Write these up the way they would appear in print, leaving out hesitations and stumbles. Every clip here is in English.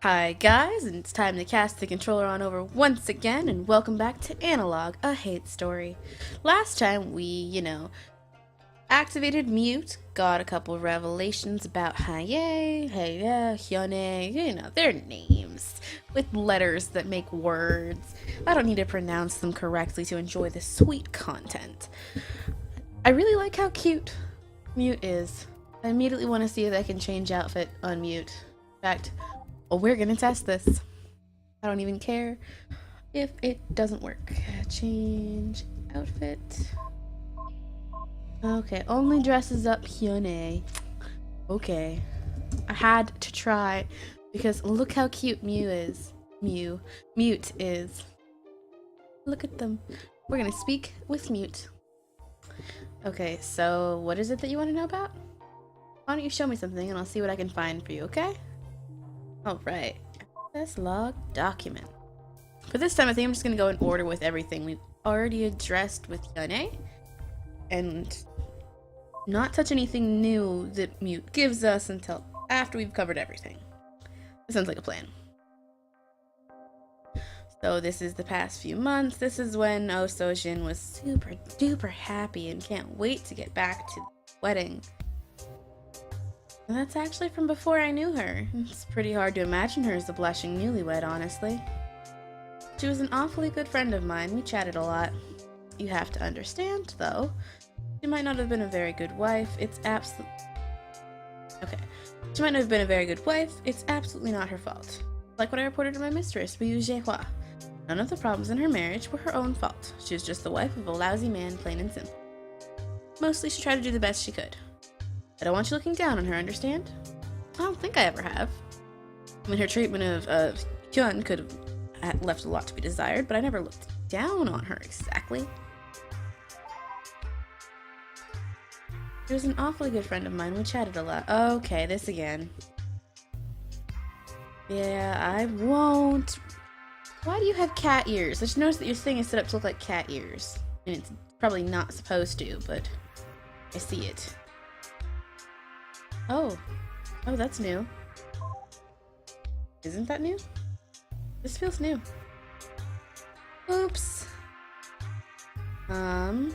Hi guys, and it's time to cast the controller on over once again, and welcome back to Analogue, a hate story. Last time we, activated mute, got a couple revelations about Hyun-Ae, Hyun-Ae, their names, with letters that make words. I don't need to pronounce them correctly to enjoy the sweet content. I really like how cute mute is. I immediately want to see if I can change outfit on mute. In fact, well, we're gonna test this. I don't even care if it doesn't work. Change outfit. Okay, only dresses up Hyun-Ae. Okay. I had to try because look how cute Mute is. Look at them. We're gonna speak with Mute. Okay, so what is it that you want to know about? Why don't you show me something and I'll see what I can find for you, okay? Alright. Access log document. For this time, I think I'm just going to go in order with everything we've already addressed with Hyun-Ae. And not touch anything new that Mute gives us until after we've covered everything. That sounds like a plan. So this is the past few months. This is when Oh Sojin was super duper happy and can't wait to get back to the wedding. And that's actually from before I knew her. It's pretty hard to imagine her as a blushing newlywed, honestly. She was an awfully good friend of mine. We chatted a lot. You have to understand, though, she might not have been a very good wife. She might not have been a very good wife. It's absolutely not her fault. Like what I reported to my mistress, Ryu Jaehua. None of the problems in her marriage were her own fault. She was just the wife of a lousy man, plain and simple. Mostly, she tried to do the best she could. I don't want you looking down on her, understand? I don't think I ever have. I mean, her treatment of Hyun could have left a lot to be desired, but I never looked down on her exactly. She was an awfully good friend of mine. We chatted a lot. Okay, this again. Yeah, I won't. Why do you have cat ears? I just noticed that your thing is set up to look like cat ears. I mean, it's probably not supposed to, but I see it. Oh, that's new. Isn't that new? This feels new. Oops. We're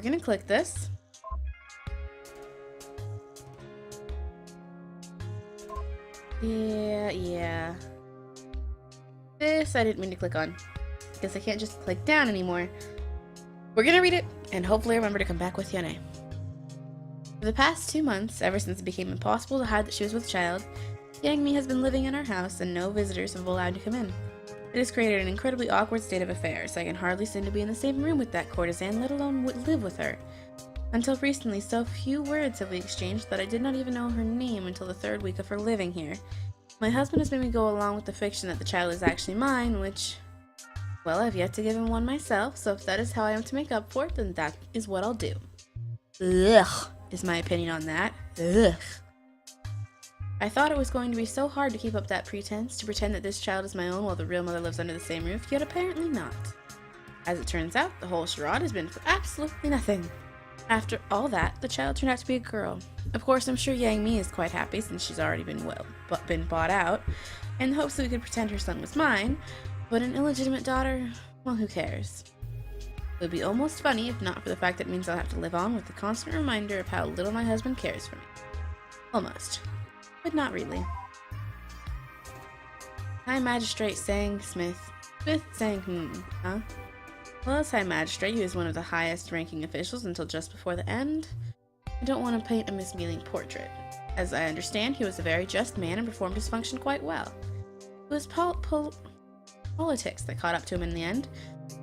gonna click this. Yeah. This I didn't mean to click on. Because I can't just click down anymore. We're gonna read it, and hopefully remember to come back with Hyun-Ae. For the past 2 months, ever since it became impossible to hide that she was with child, Yang-Mi has been living in our house and no visitors have allowed to come in. It has created an incredibly awkward state of affairs. I can hardly seem to be in the same room with that courtesan, let alone live with her. Until recently, so few words have we exchanged that I did not even know her name until the 3rd week of her living here. My husband has made me go along with the fiction that the child is actually mine, which, well, I've yet to give him one myself, so if that is how I am to make up for it, then that is what I'll do. Ugh. Is my opinion on that. Ugh. I thought it was going to be so hard to keep up that pretense, to pretend that this child is my own while the real mother lives under the same roof, yet apparently not. As it turns out, the whole charade has been for absolutely nothing. After all that, the child turned out to be a girl. Of course, I'm sure Yang-Mi is quite happy since she's already been bought out, in hopes that we could pretend her son was mine, but an illegitimate daughter, well, who cares? It would be almost funny if not for the fact that it means I'll have to live on with the constant reminder of how little my husband cares for me. Almost. But not really. High Magistrate saying Smith. Smith saying huh? Well, as High Magistrate, he was one of the highest ranking officials until just before the end. I don't want to paint a misleading portrait. As I understand, he was a very just man and performed his function quite well. It was politics that caught up to him in the end.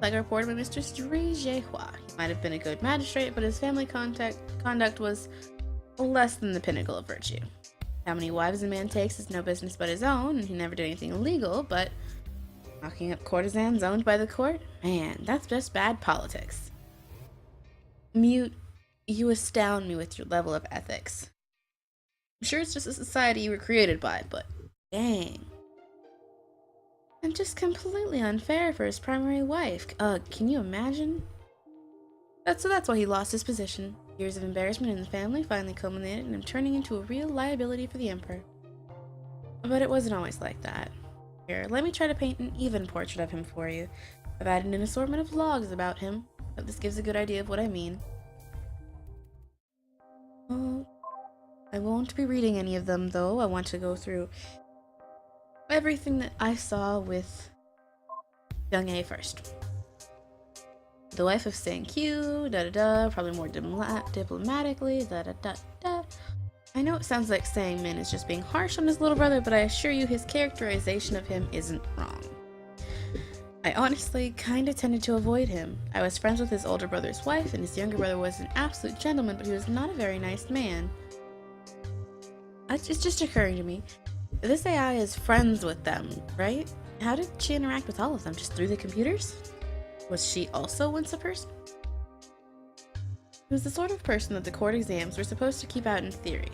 Like I reported by Mr. Ryu Jaehua, he might have been a good magistrate, but his family conduct was less than the pinnacle of virtue. How many wives a man takes is no business but his own, and he never did anything illegal, but knocking up courtesans owned by the court? Man, that's just bad politics. Mute, you astound me with your level of ethics. I'm sure it's just a society you were created by, but dang. And just completely unfair for his primary wife. Can you imagine? That's why he lost his position. Years of embarrassment in the family finally culminated in him turning into a real liability for the Emperor. But it wasn't always like that. Here, let me try to paint an even portrait of him for you. I've added an assortment of logs about him, but this gives a good idea of what I mean. Oh, I won't be reading any of them, though. I want to go through everything that I saw with Hyun-Ae first. The wife of Sang-kyu, da-da-da, probably more diplomatically, da-da-da-da. I know it sounds like Sang-min is just being harsh on his little brother, but I assure you his characterization of him isn't wrong. I honestly kinda tended to avoid him. I was friends with his older brother's wife, and his younger brother was an absolute gentleman, but he was not a very nice man. It's just occurring to me. This AI is friends with them, right? How did she interact with all of them? Just through the computers? Was she also once a person? He was the sort of person that the court exams were supposed to keep out in theory.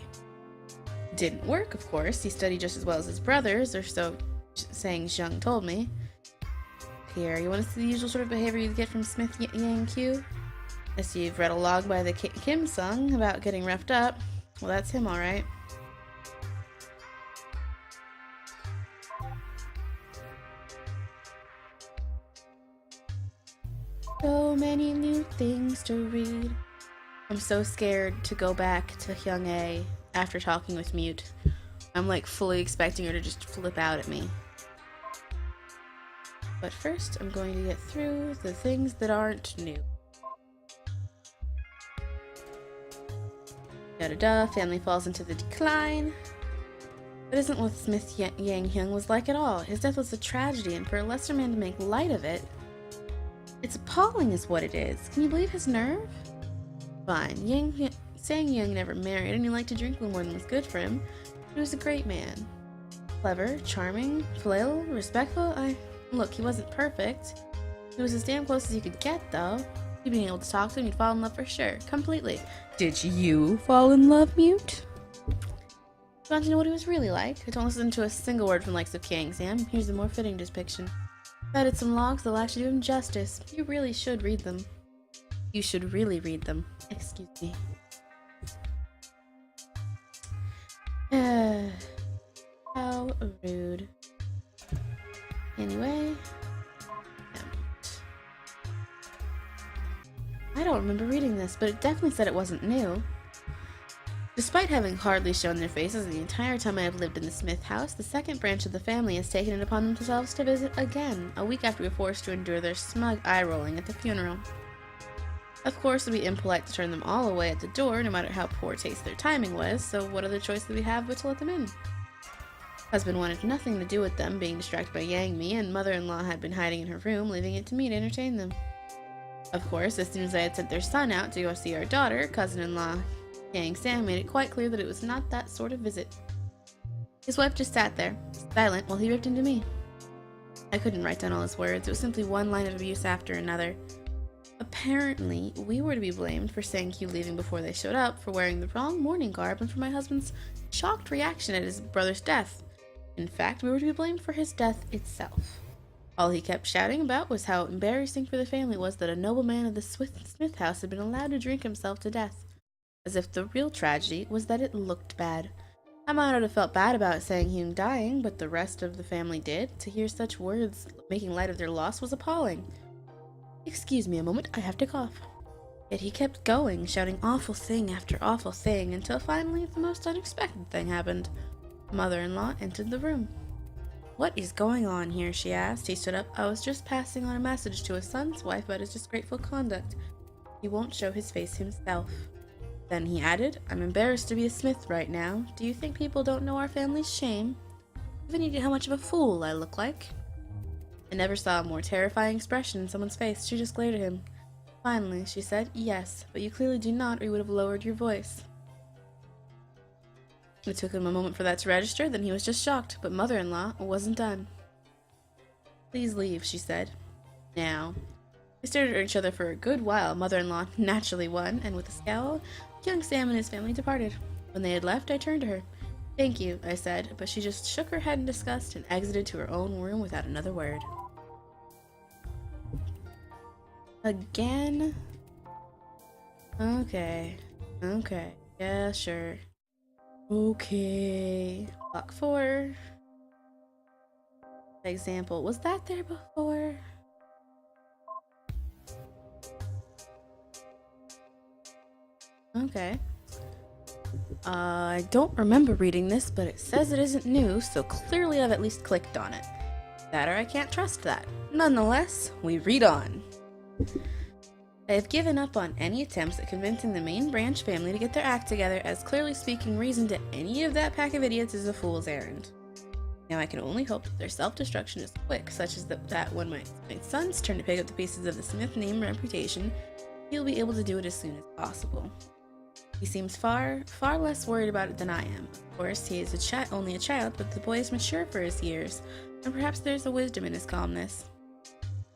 Didn't work, of course. He studied just as well as his brothers, or so Sang-jung told me. Here, you want to see the usual sort of behavior you get from Smith Yang-kyu? I see you've read a log by the Kim sung about getting roughed up. Well, that's him, alright. So many new things to read. I'm so scared to go back to Hyun-Ae after talking with Mute. I'm like fully expecting her to just flip out at me. But first, I'm going to get through the things that aren't new. Da-da-da, family falls into the decline. That isn't what Smith Yang-hyun was like at all. His death was a tragedy, and for a lesser man to make light of it, it's appalling is what it is. Can you believe his nerve? Fine, Sang-young never married, and he liked to drink a little more than was good for him. He was a great man. Clever, charming, filial, respectful. Look, he wasn't perfect. He was as damn close as you could get, though. You being able to talk to him, you'd fall in love for sure. Completely. Did you fall in love, Mute? You want to know what he was really like? I don't listen to a single word from the likes of Kang Sam. Here's a more fitting depiction. I've added some logs that'll actually do him justice. You really should read them. You should really read them. Excuse me. How rude. Anyway. I don't remember reading this, but it definitely said it wasn't new. Despite having hardly shown their faces the entire time I have lived in the Smith house, the second branch of the family has taken it upon themselves to visit again, a week after we were forced to endure their smug eye-rolling at the funeral. Of course, it would be impolite to turn them all away at the door, no matter how poor taste their timing was, so what other choice did we have but to let them in? Husband wanted nothing to do with them, being distracted by Yang-mi, and mother-in-law had been hiding in her room, leaving it to me to entertain them. Of course, as soon as I had sent their son out to go see our daughter, cousin-in-law Kang Sam made it quite clear that it was not that sort of visit. His wife just sat there, silent, while he ripped into me. I couldn't write down all his words. It was simply one line of abuse after another. Apparently, we were to be blamed for Sang-kyu leaving before they showed up, for wearing the wrong mourning garb, and for my husband's shocked reaction at his brother's death. In fact, we were to be blamed for his death itself. All he kept shouting about was how embarrassing for the family was that a nobleman of the Smith house had been allowed to drink himself to death. As if the real tragedy was that it looked bad. I might not have felt bad about Sang-hyun dying, but the rest of the family did. To hear such words making light of their loss was appalling. Excuse me a moment, I have to cough. Yet he kept going, shouting awful thing after awful thing, until finally the most unexpected thing happened. Mother-in-law entered the room. What is going on here, she asked. He stood up. I was just passing on a message to his son's wife about his disgraceful conduct. He won't show his face himself. Then he added, I'm embarrassed to be a Smith right now. Do you think people don't know our family's shame? Have any idea how much of a fool I look like? I never saw a more terrifying expression in someone's face. She just glared at him. Finally, she said, yes, but you clearly do not, or you would have lowered your voice. It took him a moment for that to register, then he was just shocked, but mother-in-law wasn't done. Please leave, she said. Now. We stared at each other for a good while. Mother-in-law naturally won, and with a scowl, young Sam and his family departed. When they had left, I turned to her. Thank you, I said, but she just shook her head in disgust and exited to her own room without another word. Again? Okay. Yeah, sure. Okay. Block 4. Example, was that there before? Okay. I don't remember reading this, but it says it isn't new, so clearly I've at least clicked on it. That or I can't trust that. Nonetheless, we read on. I have given up on any attempts at convincing the main branch family to get their act together, as clearly speaking reason to any of that pack of idiots is a fool's errand. Now I can only hope that their self-destruction is quick, such as that when my sons turn to pick up the pieces of the Smith name and reputation, he'll be able to do it as soon as possible. He seems far less worried about it than I am. Of course, he is only a child, but the boy is mature for his years, and perhaps there's a wisdom in his calmness.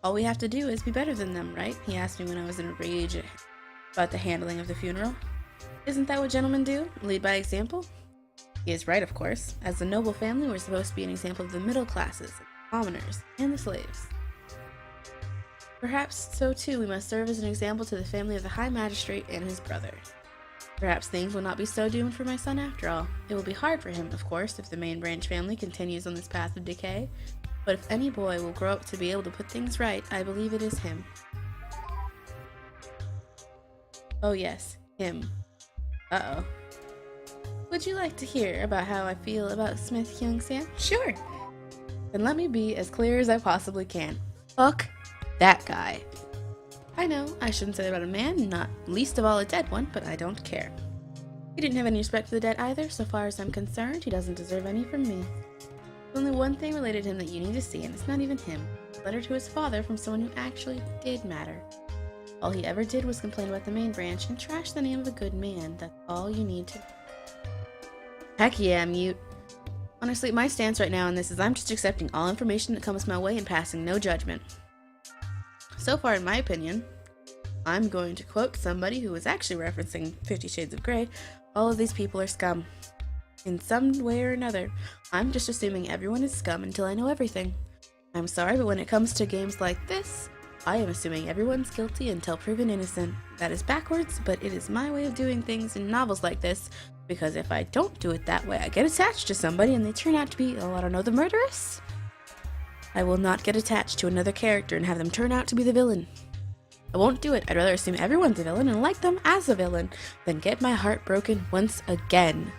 All we have to do is be better than them, right? He asked me when I was in a rage about the handling of the funeral. Isn't that what gentlemen do? Lead by example? He is right, of course. As a noble family, we're supposed to be an example of the middle classes, the commoners, and the slaves. Perhaps so too we must serve as an example to the family of the High Magistrate and his brother. Perhaps things will not be so doomed for my son after all. It will be hard for him, of course, if the main branch family continues on this path of decay, but if any boy will grow up to be able to put things right, I believe it is him. Oh yes, him. Uh-oh. Would you like to hear about how I feel about Smith Hyun-Sam? Sure! Then let me be as clear as I possibly can. Fuck that guy. I know, I shouldn't say that about a man, not least of all a dead one, but I don't care. He didn't have any respect for the dead either. So far as I'm concerned, he doesn't deserve any from me. There's only one thing related to him that you need to see, and it's not even him. A letter to his father from someone who actually did matter. All he ever did was complain about the main branch and trash the name of a good man. That's all you need to. Heck yeah, mute. Honestly, my stance right now on this is I'm just accepting all information that comes my way and passing no judgment. So far, in my opinion, I'm going to quote somebody who was actually referencing 50 Shades of Grey, all of these people are scum. In some way or another, I'm just assuming everyone is scum until I know everything. I'm sorry, but when it comes to games like this, I am assuming everyone's guilty until proven innocent. That is backwards, but it is my way of doing things in novels like this, because if I don't do it that way, I get attached to somebody and they turn out to be, oh, I don't know, the murderess? I will not get attached to another character and have them turn out to be the villain. I won't do it. I'd rather assume everyone's a villain and like them as a villain than get my heart broken once again.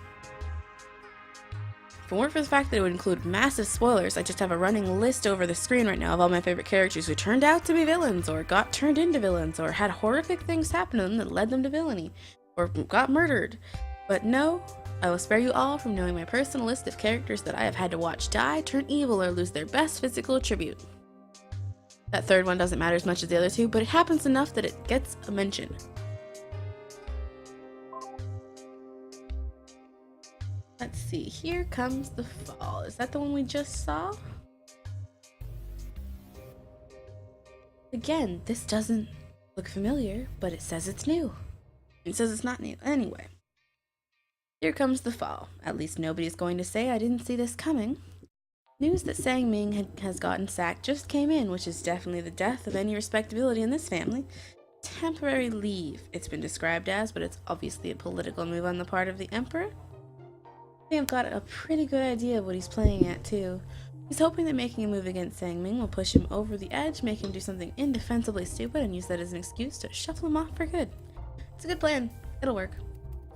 If it weren't for the fact that it would include massive spoilers, I just have a running list over the screen right now of all my favorite characters who turned out to be villains, or got turned into villains, or had horrific things happen to them that led them to villainy, or got murdered. But no, I will spare you all from knowing my personal list of characters that I have had to watch die, turn evil, or lose their best physical attribute. That third one doesn't matter as much as the other two, but it happens enough that it gets a mention. Let's see, here comes the fall. Is that the one we just saw? Again, this doesn't look familiar, but it says it's new. It says it's not new. Anyway. Here comes the fall. At least nobody's going to say I didn't see this coming. News that Sang-Ming has gotten sacked just came in, which is definitely the death of any respectability in this family. Temporary leave, it's been described as, but it's obviously a political move on the part of the Emperor. I think I've got a pretty good idea of what he's playing at, too. He's hoping that making a move against Sang-Ming will push him over the edge, make him do something indefensibly stupid, and use that as an excuse to shuffle him off for good. It's a good plan. It'll work.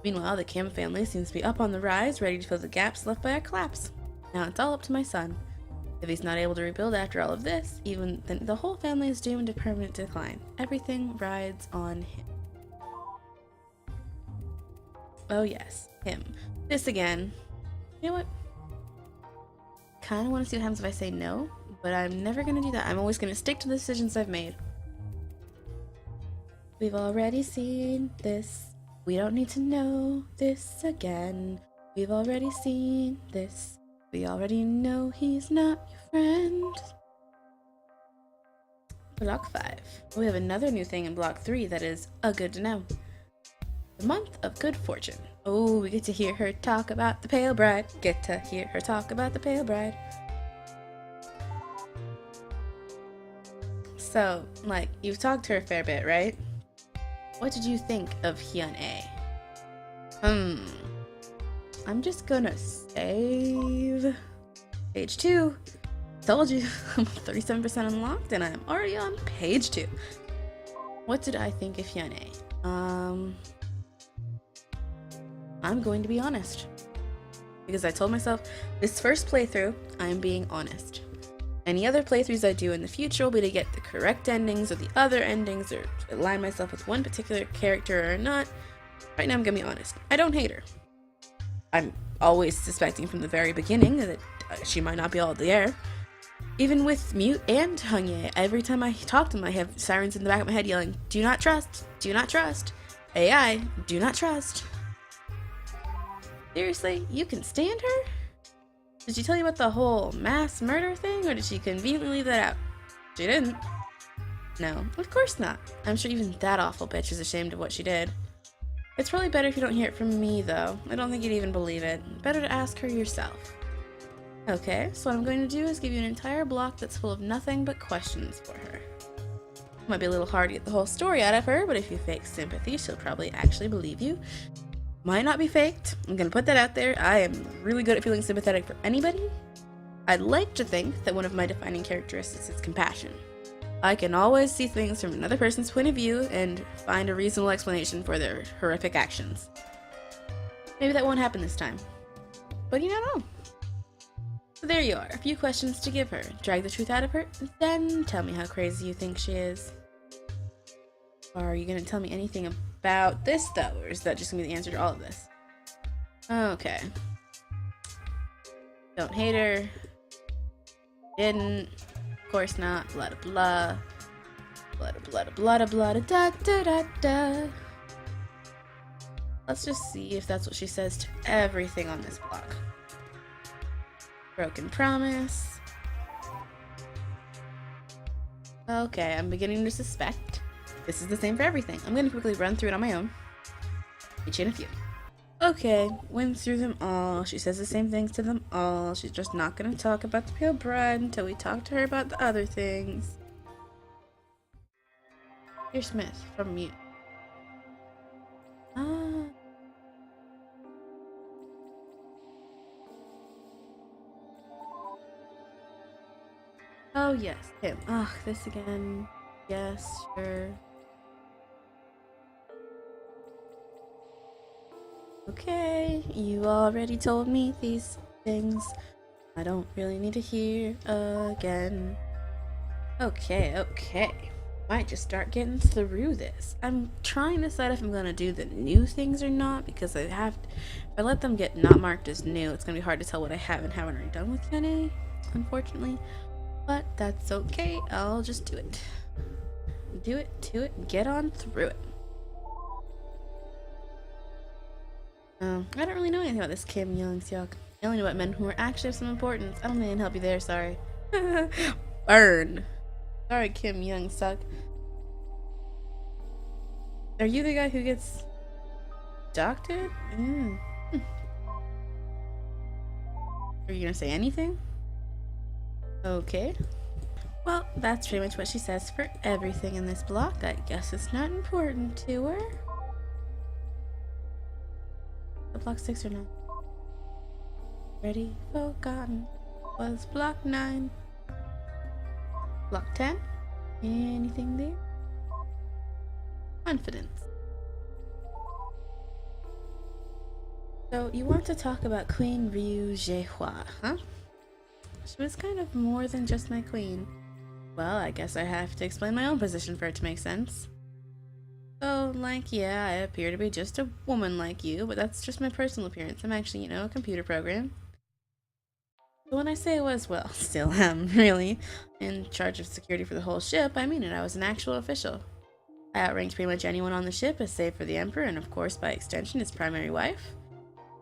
Meanwhile, the Kim family seems to be up on the rise, ready to fill the gaps left by our collapse. Now it's all up to my son. If he's not able to rebuild after all of this, even then the whole family is doomed to permanent decline. Everything rides on him. Oh yes, him. This again. You know what? Kinda want to see what happens if I say no, but I'm never gonna do that. I'm always gonna stick to the decisions I've made. We've already seen this. We don't need to know this again. We've already seen this. We already know he's not your friend. Block 5. We have another new thing in Block 3 that is good to know. The month of good fortune. Oh, we get to hear her talk about the pale bride. Get to hear her talk about the pale bride. So, like, you've talked to her a fair bit, right? What did you think of Hyun-Ae? I'm just gonna save page 2 Told you, I'm 37% unlocked and I'm already on page 2. What did I think of Hyun-Ae? I'm going to be honest. Because I told myself, this first playthrough, I'm being honest. Any other playthroughs I do in the future will be to get the correct endings or the other endings or align myself with one particular character or not. Right now I'm gonna be honest. I don't hate her. I'm always suspecting from the very beginning that she might not be all there. Even with Mute and Hyun-Ae, every time I talk to them I have sirens in the back of my head yelling, do not trust, do not trust. AI, do not trust. Seriously, you can stand her? Did she tell you about the whole mass murder thing, or did she conveniently leave that out? She didn't. No, of course not. I'm sure even that awful bitch is ashamed of what she did. It's probably better if you don't hear it from me, though. I don't think you'd even believe it. Better to ask her yourself. Okay, so what I'm going to do is give you an entire block that's full of nothing but questions for her. Might be a little hard to get the whole story out of her, but if you fake sympathy, she'll probably actually believe you. Might not be faked. I'm gonna put that out there. I am really good at feeling sympathetic for anybody. I'd like to think that one of my defining characteristics is compassion. I can always see things from another person's point of view and find a reasonable explanation for their horrific actions. Maybe that won't happen this time. But you don't know. So there you are, a few questions to give her. Drag the truth out of her, then tell me how crazy you think she is. Are you gonna tell me anything about this, though, or is that just gonna be the answer to all of this? Okay. Don't hate her. Didn't. Of course not. Blah blah blah. Blah blah blah blah da da da da. Let's just see if that's what she says to everything on this block. Broken promise. Okay, I'm beginning to suspect this is the same for everything. I'm gonna quickly run through it on my own. Each in a few. Okay, went through them all. She says the same things to them all. She's just not gonna talk about the pale bride until we talk to her about the other things. Dear Smith from Mute. Oh yes, him. Ugh, this again. Yes, sure. Okay, you already told me these things. I don't really need to hear again. Okay. Might just start getting through this. I'm trying to decide if I'm gonna do the new things or not, because if I let them get not marked as new, it's gonna be hard to tell what I have and haven't already done with Hyun-Ae, unfortunately. But that's okay, I'll just do it. Do it to it, get on through it. I don't really know anything about this Kim Young-seok. I only know about men who are actually of some importance. I don't think I can help you there, sorry. Burn. Sorry, Kim Young-seok. Are you the guy who gets doctored? Are you gonna say anything? Okay. Well, that's pretty much what she says for everything in this block. I guess it's not important to her. The block 6 or 9? Ready, forgotten. Was block 9. Block 10? Anything there? Confidence. So, you want to talk about Queen Ryu Jaehwa, huh? She was kind of more than just my queen. Well, I guess I have to explain my own position for it to make sense. So, like, yeah, I appear to be just a woman like you, but that's just my personal appearance. I'm actually, a computer program. But when I say I was, well, still am, really, in charge of security for the whole ship, I mean it. I was an actual official. I outranked pretty much anyone on the ship, save for the Emperor, and of course, by extension, his primary wife.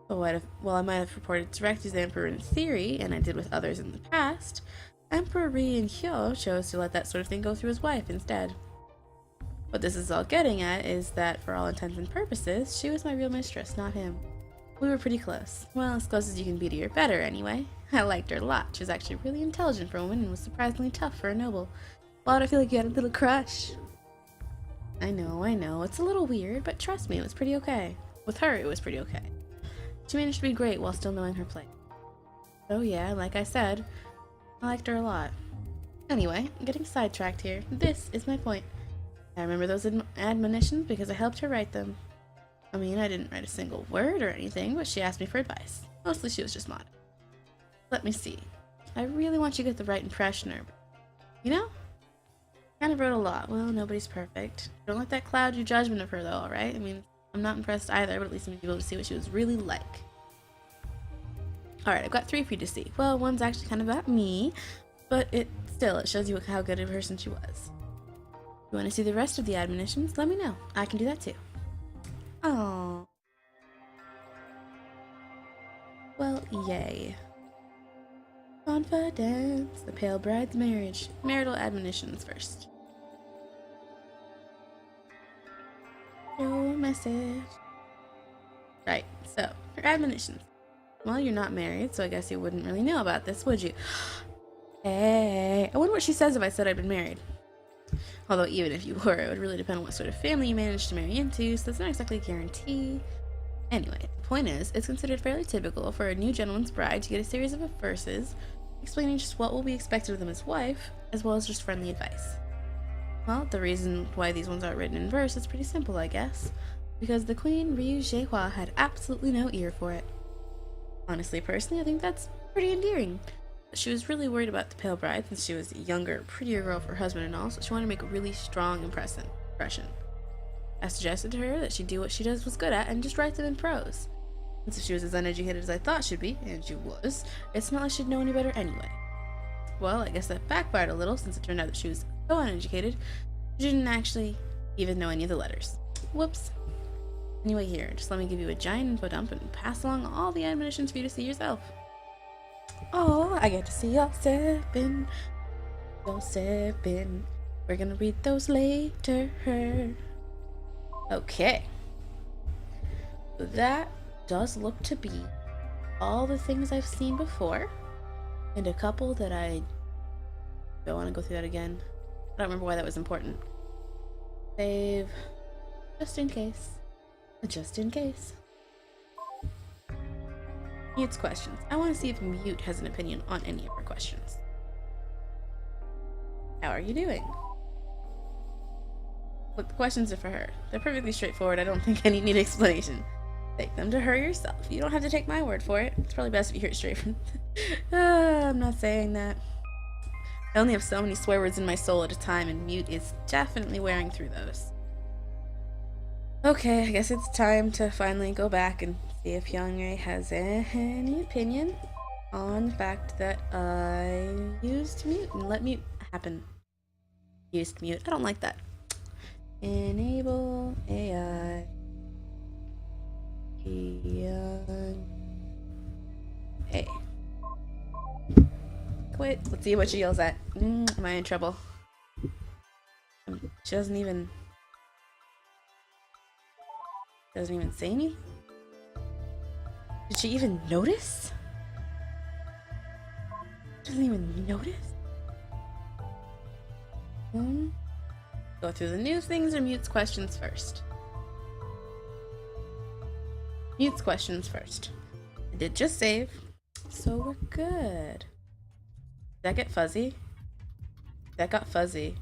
While I might have reported directly to the Emperor in theory, and I did with others in the past, Emperor Ri and Hyo chose to let that sort of thing go through his wife instead. What this is all getting at is that, for all intents and purposes, she was my real mistress, not him. We were pretty close. Well, as close as you can be to your better, anyway. I liked her a lot. She was actually really intelligent for a woman and was surprisingly tough for a noble. Why did I feel like you had a little crush? I know. It's a little weird, but trust me, it was pretty okay. With her, it was pretty okay. She managed to be great while still knowing her place. So yeah, like I said, I liked her a lot. Anyway, I'm getting sidetracked here. This is my point. I remember those admonitions because I helped her write them. I mean, I didn't write a single word or anything, but she asked me for advice. Mostly she was just modest. Let me see. I really want you to get the right impression of her. You know? Kind of wrote a lot. Well, nobody's perfect. Don't let that cloud your judgment of her, though, alright? I mean, I'm not impressed either, but at least I'm able to see what she was really like. Alright, I've got 3 for you to see. Well, one's actually kind of about me, but it shows you how good of a person she was. You want to see the rest of the admonitions? Let me know. I can do that too. Oh. Well, yay. Confidence. The pale bride's marriage. Marital admonitions first. Show a message. Right, so, her admonitions. Well, you're not married, so I guess you wouldn't really know about this, would you? Hey, I wonder what she says if I said I'd been married. Although even if you were, it would really depend on what sort of family you managed to marry into, so that's not exactly a guarantee. Anyway, the point is, it's considered fairly typical for a new gentleman's bride to get a series of verses explaining just what will be expected of them as wife, as well as just friendly advice. Well, the reason why these ones aren't written in verse is pretty simple, I guess. Because the Queen, Ryu Jaehwa, had absolutely no ear for it. Honestly, personally, I think that's pretty endearing. She was really worried about the pale bride since she was a younger, prettier girl for her husband and all, so she wanted to make a really strong impression. I suggested to her that she do what she was good at and just write them in prose. Since if she was as uneducated as I thought she'd be, and she was, it's not like she'd know any better anyway. Well, I guess that backfired a little since it turned out that she was so uneducated, she didn't actually even know any of the letters. Whoops. Anyway, here, just let me give you a giant info dump and pass along all the admonitions for you to see yourself. Oh, I get to see y'all sipping. We're gonna read those later. Okay. So that does look to be all the things I've seen before, and a couple that I don't want to go through that again. I don't remember why that was important. Save. Just in case. Just in case. Mute's questions. I want to see if Mute has an opinion on any of her questions. How are you doing? Look, the questions are for her. They're perfectly straightforward. I don't think any need explanation. Take them to her yourself. You don't have to take my word for it. It's probably best if you hear it straight from... I'm not saying that. I only have so many swear words in my soul at a time, and Mute is definitely wearing through those. Okay, I guess it's time to finally go back and see if Hyun-Ae has any opinion on the fact that I used Mute and let Mute happen. Used Mute. I don't like that. Enable AI. Hyun-Ae. Quit. Let's see what she yells at. Am I in trouble? She doesn't even say anything. Did she even notice? Doesn't even notice? Go through the new things or Mute's questions first? Mute's questions first. I did just save, so we're good. Did that get fuzzy? That got fuzzy.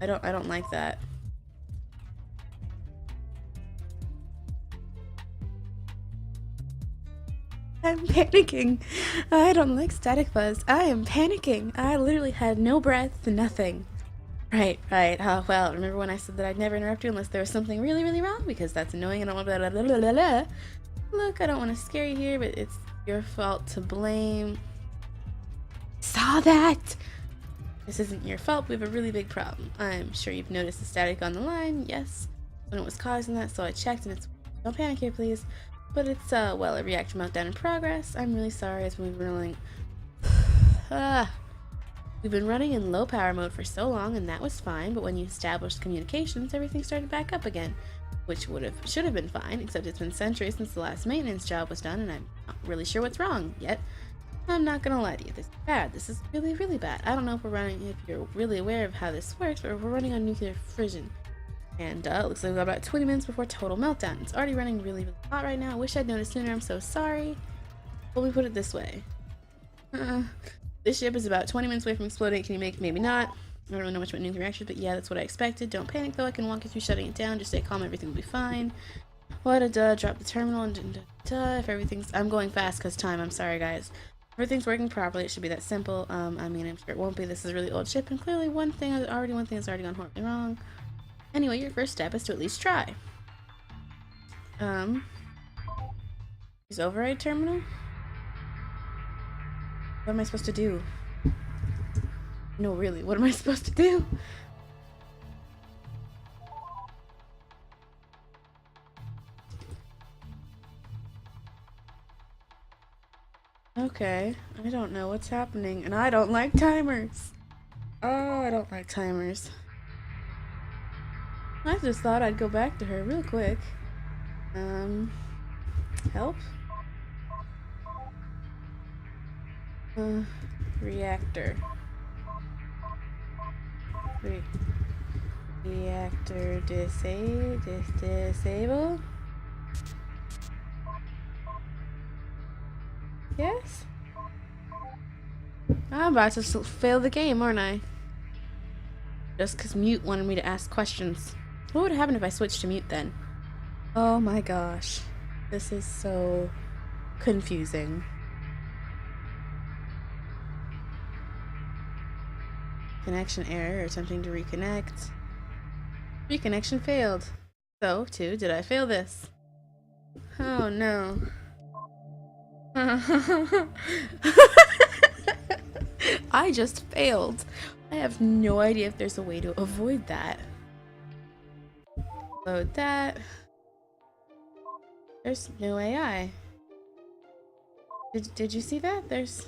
I don't like that. I'm panicking. I don't like static fuzz. I am panicking. I literally had no breath, nothing. Right. Well, remember when I said that I'd never interrupt you unless there was something really, really wrong? Because that's annoying and I don't want blah, blah, blah, blah, blah. Look, I don't want to scare you here, but it's your fault to blame. Saw that! This isn't your fault. We have a really big problem. I'm sure you've noticed the static on the line. Yes. When it was causing that, so I checked and it's... Don't panic here, please. But it's, well, a reactor meltdown in progress. I'm really sorry as we've been running... We've been running in low power mode for so long, and that was fine, but when you established communications, everything started back up again. Which should have been fine, except it's been centuries since the last maintenance job was done, and I'm not really sure what's wrong yet. I'm not gonna lie to you, this is bad. This is really, really bad. I don't know if you're really aware of how this works, but we're running on nuclear fission. And it looks like we've got about 20 minutes before total meltdown. It's already running really, really hot right now. I wish I'd noticed sooner. I'm so sorry. Let me put it this way. This ship is about 20 minutes away from exploding. Can you make? Maybe not. I don't really know much about nuclear reactors, but yeah, that's what I expected. Don't panic though. I can walk you through shutting it down. Just stay calm. Everything will be fine. What a duh. Drop the terminal and if everything's. I'm going fast because time. I'm sorry, guys. If everything's working properly, it should be that simple. I mean, I'm sure it won't be. This is a really old ship, and clearly one thing has already gone horribly wrong. Anyway, your first step is to at least try. Use override terminal? What am I supposed to do? No, really, what am I supposed to do? Okay, I don't know what's happening, and I don't like timers. Oh, I don't like timers. I just thought I'd go back to her real quick. Help? Reactor. Reactor disable? Yes? I'm about to fail the game, aren't I? Just because mute wanted me to ask questions. What would happen if I switched to mute then? Oh my gosh. This is so confusing. Connection error, attempting to reconnect. Reconnection failed. So, too, did I fail this? Oh no. I just failed. I have no idea if there's a way to avoid that. Load that. There's no AI. Did you see that? There's...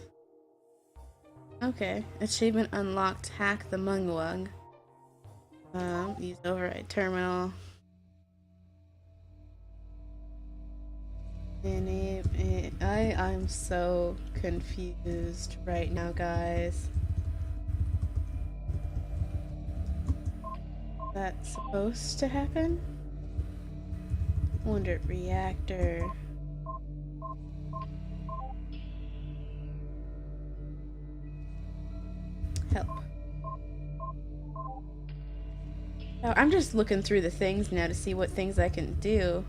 Okay. Achievement unlocked. Hack the Mungwug. Use override terminal. I'm so confused right now, guys. That's supposed to happen? Wonder reactor. Help. Oh, I'm just looking through the things now to see what things I can do.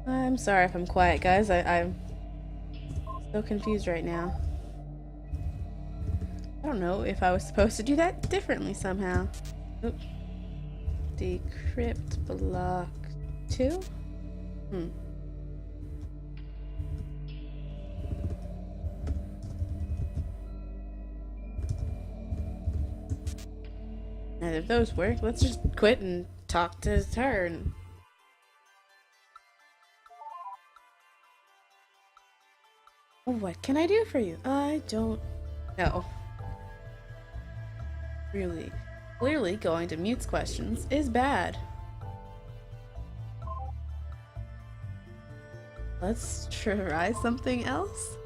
I'm sorry if I'm quiet, guys. I'm so confused right now. I don't know if I was supposed to do that differently somehow. Oops. Decrypt block 2? Neither of those work. Let's just quit and talk to her. And... What can I do for you? I don't know. Really. Clearly, going to mute's questions is bad. Let's try something else.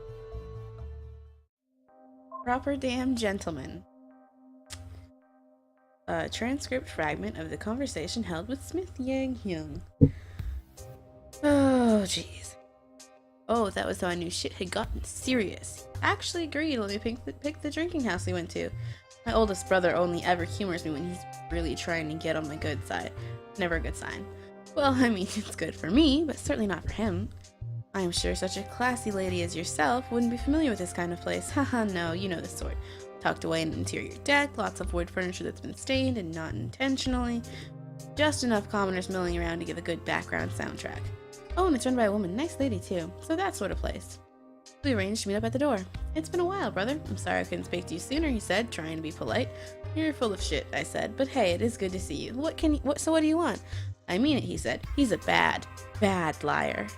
Proper damn gentleman. A transcript fragment of the conversation held with Smith Yang Hyun. Oh, jeez. Oh, that was how I knew shit had gotten serious. Actually agreed, let me pick the drinking house we went to. My oldest brother only ever humors me when he's really trying to get on my good side. Never a good sign. Well, I mean, it's good for me, but certainly not for him. I am sure such a classy lady as yourself wouldn't be familiar with this kind of place. Haha, no, you know the sort. Tucked away in an interior deck, lots of wood furniture that's been stained and not intentionally. Just enough commoners milling around to give a good background soundtrack. Oh, and it's run by a woman. Nice lady, too. So that sort of place. We arranged to meet up at the door. It's been a while, brother. I'm sorry I couldn't speak to you sooner, he said, trying to be polite. You're full of shit, I said, but hey, it is good to see you. So what do you want? I mean it, he said. He's a bad liar.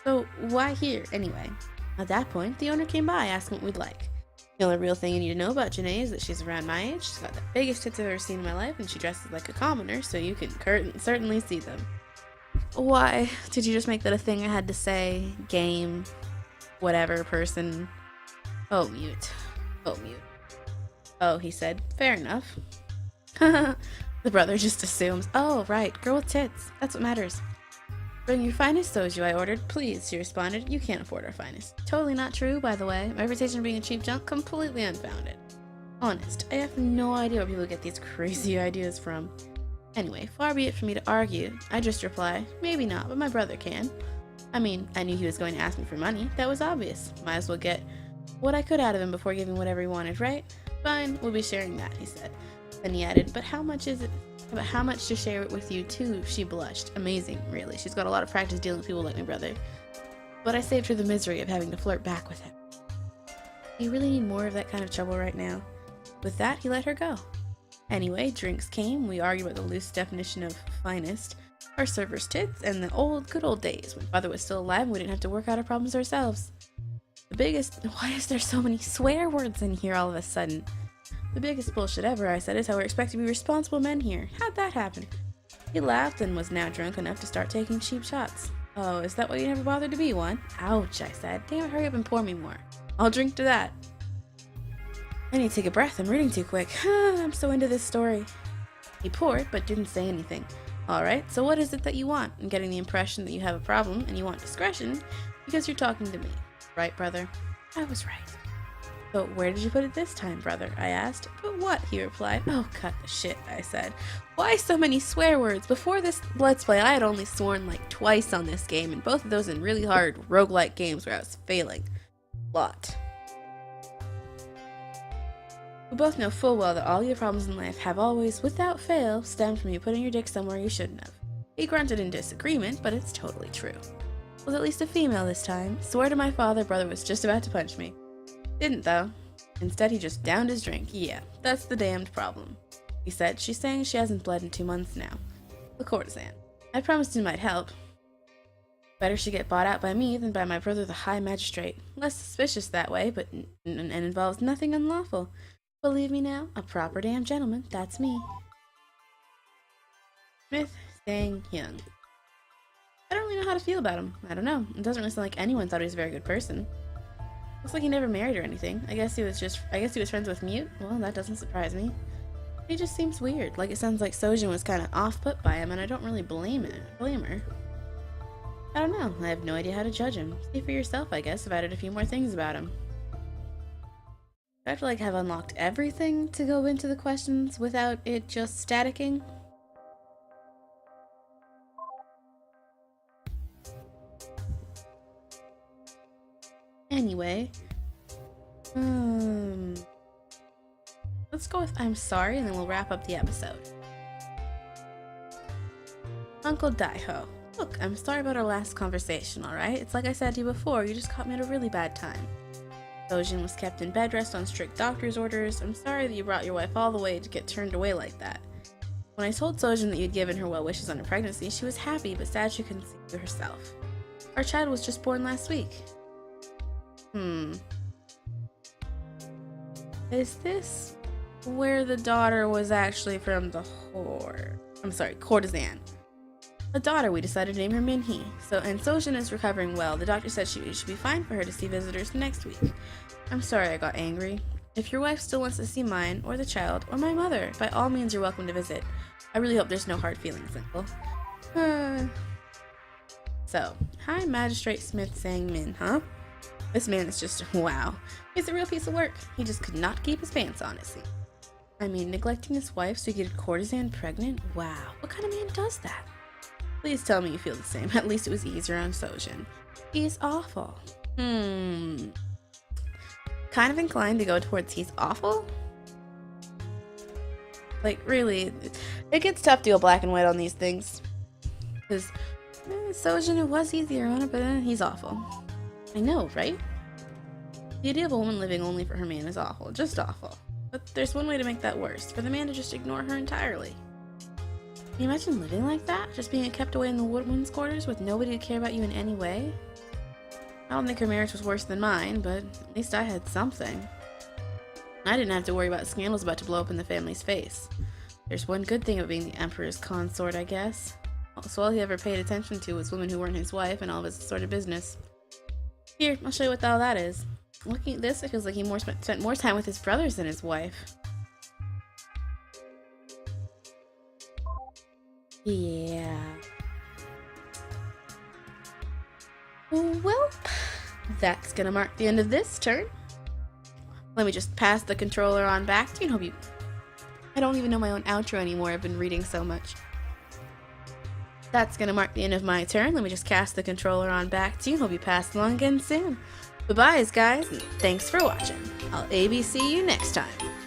So why here, anyway? At that point, the owner came by, asking what we'd like. The only real thing you need to know about Janae is that she's around my age. She's got the biggest tits I've ever seen in my life, and she dresses like a commoner, so you can certainly see them. Why? Did you just make that a thing I had to say? Game? Whatever, person? Oh, mute. Oh, mute. Oh, he said. Fair enough. The brother just assumes. Oh, right. Girl with tits. That's what matters. Bring your finest soju, I ordered. Please, she responded. You can't afford our finest. Totally not true, by the way. My reputation of being a cheap junk, completely unfounded. Honest, I have no idea where people get these crazy ideas from. Anyway, far be it for me to argue. I just reply, maybe not, but my brother can. I mean, I knew he was going to ask me for money. That was obvious. Might as well get what I could out of him before giving whatever he wanted, right? Fine, we'll be sharing that, he said. Then he added, but how much is it? But how much to share it with you, too? She blushed. Amazing, really. She's got a lot of practice dealing with people like my brother. But I saved her the misery of having to flirt back with him. Do you really need more of that kind of trouble right now? With that, he let her go. Anyway, drinks came. We argued about the loose definition of finest, our server's tits, and the good old days when father was still alive and we didn't have to work out our problems ourselves. Why is there so many swear words in here all of a sudden? The biggest bullshit ever, I said, is how we're expected to be responsible men here. How'd that happen? He laughed and was now drunk enough to start taking cheap shots. Oh, is that why you never bothered to be one? Ouch, I said. Damn it, hurry up and pour me more. I'll drink to that. I need to take a breath. I'm reading too quick. I'm so into this story. He poured, but didn't say anything. Alright, so what is it that you want? I'm getting the impression that you have a problem and you want discretion because you're talking to me. Right, brother? I was right. But where did you put it this time, brother? I asked. But what? He replied. Oh, cut the shit, I said. Why so many swear words? Before this Let's Play, I had only sworn like twice on this game, and both of those in really hard roguelike games where I was failing. Lot. We both know full well that all your problems in life have always, without fail, stemmed from you putting your dick somewhere you shouldn't have. He grunted in disagreement, but it's totally true. Was at least a female this time. Swear to my father, brother was just about to punch me. Didn't though. Instead, he just downed his drink. Yeah, that's the damned problem. He said, she's saying she hasn't bled in 2 months now. The courtesan. I promised he might help. Better she get bought out by me than by my brother the High Magistrate. Less suspicious that way, but and involves nothing unlawful. Believe me now, a proper damn gentleman, that's me. Smith Sang-hyun. I don't really know how to feel about him. I don't know. It doesn't really sound like anyone thought he was a very good person. Looks like he never married or anything. I guess he was friends with Mute. Well, that doesn't surprise me. He just seems weird. Like it sounds like Sojin was kind of off-put by him, and I don't really blame her. I don't know. I have no idea how to judge him. See for yourself, I guess. I've added a few more things about him. Do I have to like have unlocked everything to go into the questions without it just staticking? Anyway, let's go with I'm sorry and then we'll wrap up the episode. Uncle Daiho. Look, I'm sorry about our last conversation, alright? It's like I said to you before, you just caught me at a really bad time. Sojin was kept in bed rest on strict doctor's orders. I'm sorry that you brought your wife all the way to get turned away like that. When I told Sojin that you'd given her well wishes on her pregnancy, she was happy but sad she couldn't see for herself. Our child was just born last week. Is this where the daughter was actually from the courtesan? The daughter, we decided to name her Min-hee. And Sojin is recovering well. The doctor said it should be fine for her to see visitors next week. I'm sorry I got angry. If your wife still wants to see mine, or the child, or my mother, by all means you're welcome to visit. I really hope there's no hard feelings, Uncle. So, High Magistrate Smith Sang-min, huh? This man is just, wow. He's a real piece of work. He just could not keep his pants on, it seems. I mean, neglecting his wife so he could get a courtesan pregnant? Wow. What kind of man does that? Please tell me you feel the same. At least it was easier on Sojin. He's awful. Kind of inclined to go towards he's awful? Like, really, it gets tough to go black and white on these things. Because Sojin, it was easier on it, but he's awful. I know, right? The idea of a woman living only for her man is awful. Just awful. But there's one way to make that worse. For the man to just ignore her entirely. Can you imagine living like that? Just being kept away in the women's quarters with nobody to care about you in any way? I don't think her marriage was worse than mine, but at least I had something. I didn't have to worry about scandals about to blow up in the family's face. There's one good thing about being the Emperor's consort, I guess. So all he ever paid attention to was women who weren't his wife and all of his sort of business. Here, I'll show you what all that is. Looking at this, it feels like he spent more time with his brothers than his wife. Yeah. Well, that's gonna mark the end of this turn. Let me just pass the controller on back to you. I don't even know my own outro anymore. I've been reading so much. That's gonna mark the end of my turn. Let me just cast the controller on back to you. Hope you pass along again soon. Bye-bye, guys, and thanks for watching. I'll ABC you next time.